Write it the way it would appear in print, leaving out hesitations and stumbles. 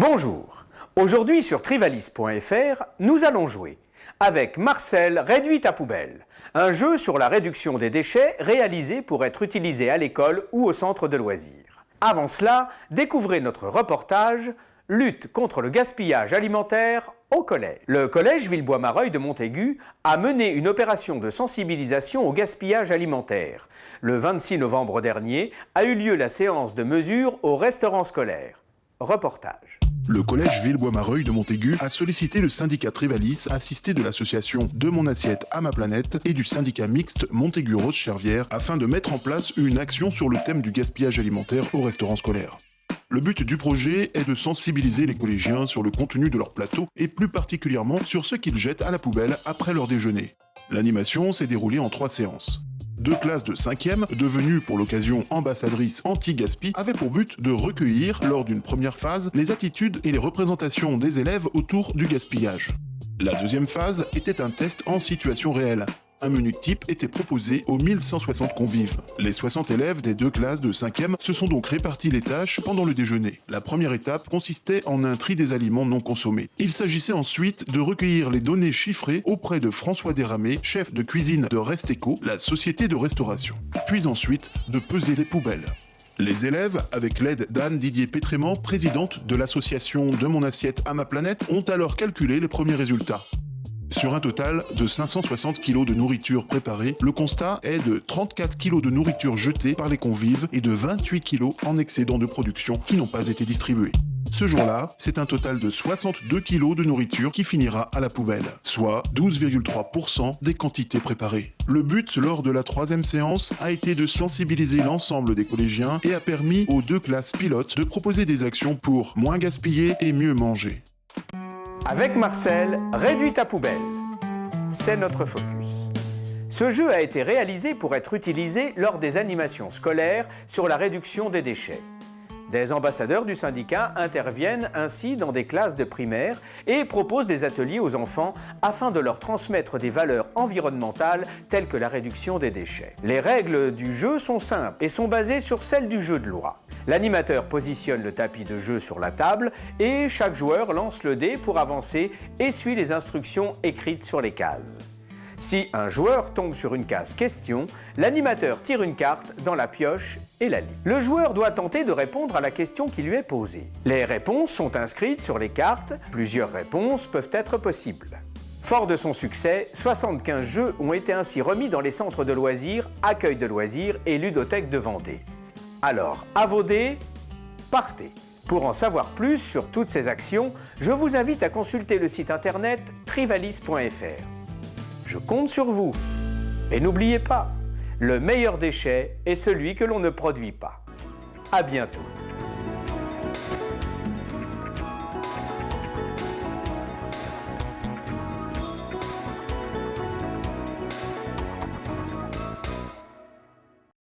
Bonjour, aujourd'hui sur trivalis.fr, nous allons jouer avec Marcel Réduit ta poubelle, un jeu sur la réduction des déchets réalisé pour être utilisé à l'école ou au centre de loisirs. Avant cela, découvrez notre reportage « Lutte contre le gaspillage alimentaire au collège ». Le collège Villebois-Mareuil de Montaigu a mené une opération de sensibilisation au gaspillage alimentaire. Le 26 novembre dernier a eu lieu la séance de mesure au restaurant scolaire. Reportage. Le collège Villebois-Mareuil de Montaigu a sollicité le syndicat Trivalis, assisté de l'association De mon assiette à ma planète et du syndicat mixte Montaigu-Rose-Chervière afin de mettre en place une action sur le thème du gaspillage alimentaire au restaurant scolaire. Le but du projet est de sensibiliser les collégiens sur le contenu de leur plateau et plus particulièrement sur ce qu'ils jettent à la poubelle après leur déjeuner. L'animation s'est déroulée en 3 séances. 2 classes de 5e, devenues pour l'occasion ambassadrices anti-gaspi, avaient pour but de recueillir, lors d'une première phase, les attitudes et les représentations des élèves autour du gaspillage. La deuxième phase était un test en situation réelle. Un menu type était proposé aux 1160 convives. Les 60 élèves des 2 classes de 5e se sont donc répartis les tâches pendant le déjeuner. La première étape consistait en un tri des aliments non consommés. Il s'agissait ensuite de recueillir les données chiffrées auprès de François Desramé, chef de cuisine de Resteco, la société de restauration. Puis ensuite de peser les poubelles. Les élèves, avec l'aide d'Anne Didier-Pétrément, présidente de l'association De mon assiette à ma planète, ont alors calculé les premiers résultats. Sur un total de 560 kg de nourriture préparée, le constat est de 34 kg de nourriture jetée par les convives et de 28 kg en excédent de production qui n'ont pas été distribués. Ce jour-là, c'est un total de 62 kg de nourriture qui finira à la poubelle, soit 12,3% des quantités préparées. Le but lors de la 3e séance a été de sensibiliser l'ensemble des collégiens et a permis aux 2 classes pilotes de proposer des actions pour moins gaspiller et mieux manger. Avec Marcel, Réduit ta poubelle. C'est notre focus. Ce jeu a été réalisé pour être utilisé lors des animations scolaires sur la réduction des déchets. Des ambassadeurs du syndicat interviennent ainsi dans des classes de primaire et proposent des ateliers aux enfants afin de leur transmettre des valeurs environnementales telles que la réduction des déchets. Les règles du jeu sont simples et sont basées sur celles du jeu de loi. L'animateur positionne le tapis de jeu sur la table et chaque joueur lance le dé pour avancer et suit les instructions écrites sur les cases. Si un joueur tombe sur une case question, l'animateur tire une carte dans la pioche et la lit. Le joueur doit tenter de répondre à la question qui lui est posée. Les réponses sont inscrites sur les cartes, plusieurs réponses peuvent être possibles. Fort de son succès, 75 jeux ont été ainsi remis dans les centres de loisirs, accueils de loisirs et ludothèques de Vendée. Alors, à vos dés, partez! Pour en savoir plus sur toutes ces actions, je vous invite à consulter le site internet trivalis.fr. Je compte sur vous. Et n'oubliez pas, le meilleur déchet est celui que l'on ne produit pas. À bientôt.